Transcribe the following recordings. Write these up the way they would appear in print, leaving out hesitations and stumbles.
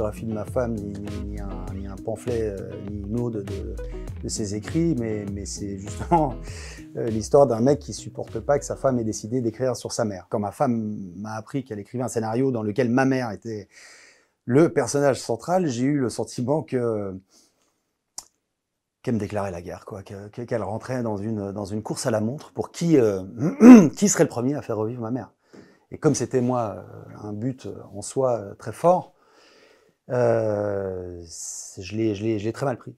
biographie de ma femme, ni un pamphlet, ni une ode de ses écrits, mais c'est justement l'histoire d'un mec qui supporte pas que sa femme ait décidé d'écrire sur sa mère. Quand ma femme m'a appris qu'elle écrivait un scénario dans lequel ma mère était le personnage central, j'ai eu le sentiment qu'elle me déclarait la guerre, quoi, qu'elle rentrait dans une course à la montre pour qui serait le premier à faire revivre ma mère. Et comme c'était moi un but en soi très fort, je l'ai très mal pris.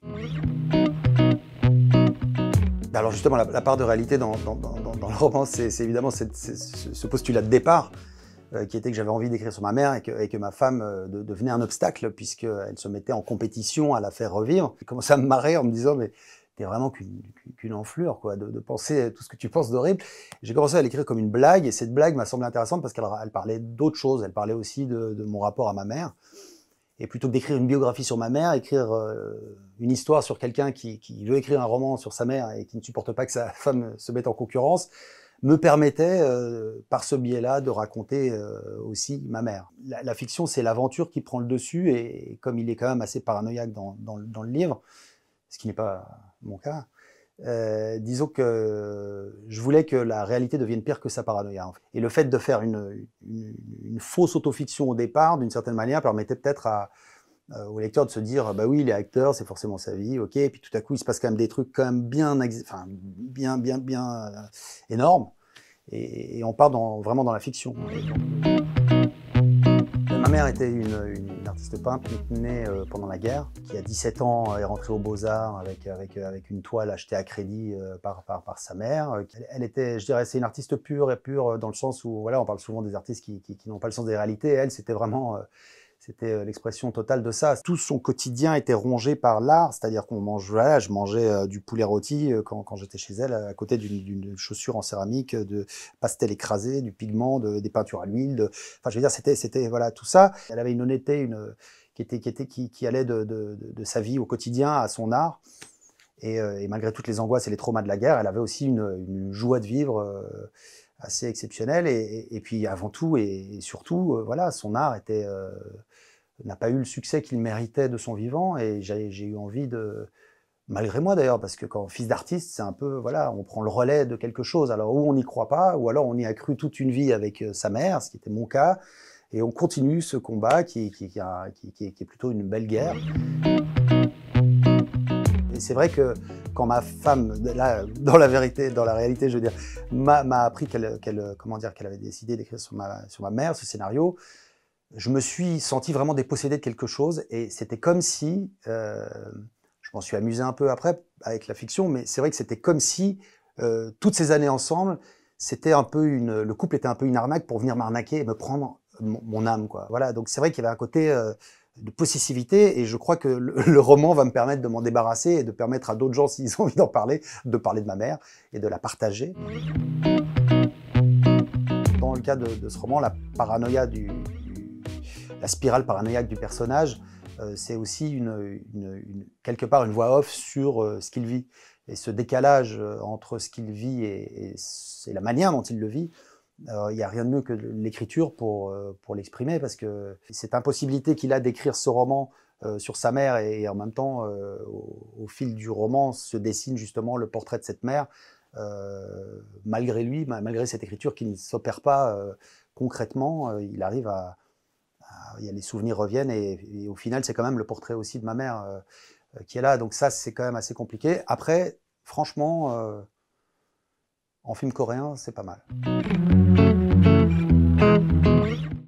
Alors justement, la part de réalité dans le roman, c'est évidemment ce postulat de départ, qui était que j'avais envie d'écrire sur ma mère et que ma femme devenait un obstacle puisqu'elle se mettait en compétition à la faire revivre. J'ai commencé à me marrer en me disant mais t'es vraiment qu'une enflure, quoi, de penser tout ce que tu penses d'horrible. J'ai commencé à l'écrire comme une blague et cette blague m'a semblé intéressante parce qu'elle parlait d'autres choses. Elle parlait aussi de mon rapport à ma mère. Et plutôt que d'écrire une biographie sur ma mère, écrire une histoire sur quelqu'un qui veut écrire un roman sur sa mère et qui ne supporte pas que sa femme se mette en concurrence, me permettait, par ce biais-là, de raconter aussi ma mère. La fiction, c'est l'aventure qui prend le dessus, et comme il est quand même assez paranoïaque dans le livre, ce qui n'est pas mon cas, disons que je voulais que la réalité devienne pire que sa paranoïa. En fait. Et le fait de faire une fausse autofiction au départ, d'une certaine manière, permettait peut-être au lecteur de se dire bah oui, il est acteur, c'est forcément sa vie, ok. Et puis tout à coup, il se passe quand même des trucs quand même bien énormes. Et on part vraiment dans la fiction. Ma mère était une artiste peintre née pendant la guerre, qui à 17 ans est rentrée aux Beaux-Arts avec une toile achetée à crédit par sa mère. Elle était, je dirais, c'est une artiste pure dans le sens où, voilà, on parle souvent des artistes qui n'ont pas le sens des réalités. Elle, c'était vraiment... C'était l'expression totale de ça. Tout son quotidien était rongé par l'art, c'est-à-dire qu'on mange, voilà, je mangeais du poulet rôti quand j'étais chez elle, à côté d'une chaussure en céramique, de pastel écrasé, du pigment, des peintures à l'huile. Enfin, je veux dire, c'était voilà tout ça. Elle avait une honnêteté, qui allait de sa vie au quotidien à son art. Et malgré toutes les angoisses et les traumas de la guerre, elle avait aussi une joie de vivre assez exceptionnelle. Et puis avant tout et surtout, voilà, son art n'a pas eu le succès qu'il méritait de son vivant, et j'ai eu envie malgré moi d'ailleurs, parce que quand fils d'artiste, c'est un peu, voilà, on prend le relais de quelque chose, alors ou on n'y croit pas, ou alors on y a cru toute une vie avec sa mère, ce qui était mon cas, et on continue ce combat qui est plutôt une belle guerre. Et c'est vrai que quand ma femme, là, dans la réalité, je veux dire, m'a appris qu'elle avait décidé d'écrire sur ma mère ce scénario, je me suis senti vraiment dépossédé de quelque chose, et c'était comme si, je m'en suis amusé un peu après avec la fiction, mais c'est vrai que c'était comme si toutes ces années ensemble, c'était un peu le couple était un peu une arnaque pour venir m'arnaquer et me prendre mon âme, quoi. Voilà, donc c'est vrai qu'il y avait un côté de possessivité, et je crois que le roman va me permettre de m'en débarrasser et de permettre à d'autres gens, s'ils ont envie d'en parler, de parler de ma mère et de la partager. Dans le cas de ce roman, la paranoïa la spirale paranoïaque du personnage, c'est aussi quelque part une voix off sur ce qu'il vit. Et ce décalage entre ce qu'il vit et la manière dont il le vit, il n'y a rien de mieux que l'écriture pour l'exprimer, parce que cette impossibilité qu'il a d'écrire ce roman sur sa mère, et en même temps, au fil du roman, se dessine justement le portrait de cette mère, malgré lui, malgré cette écriture qui ne s'opère pas concrètement, il arrive les souvenirs reviennent, et au final, c'est quand même le portrait aussi de ma mère qui est là. Donc ça, c'est quand même assez compliqué. Après, franchement, en film coréen, c'est pas mal.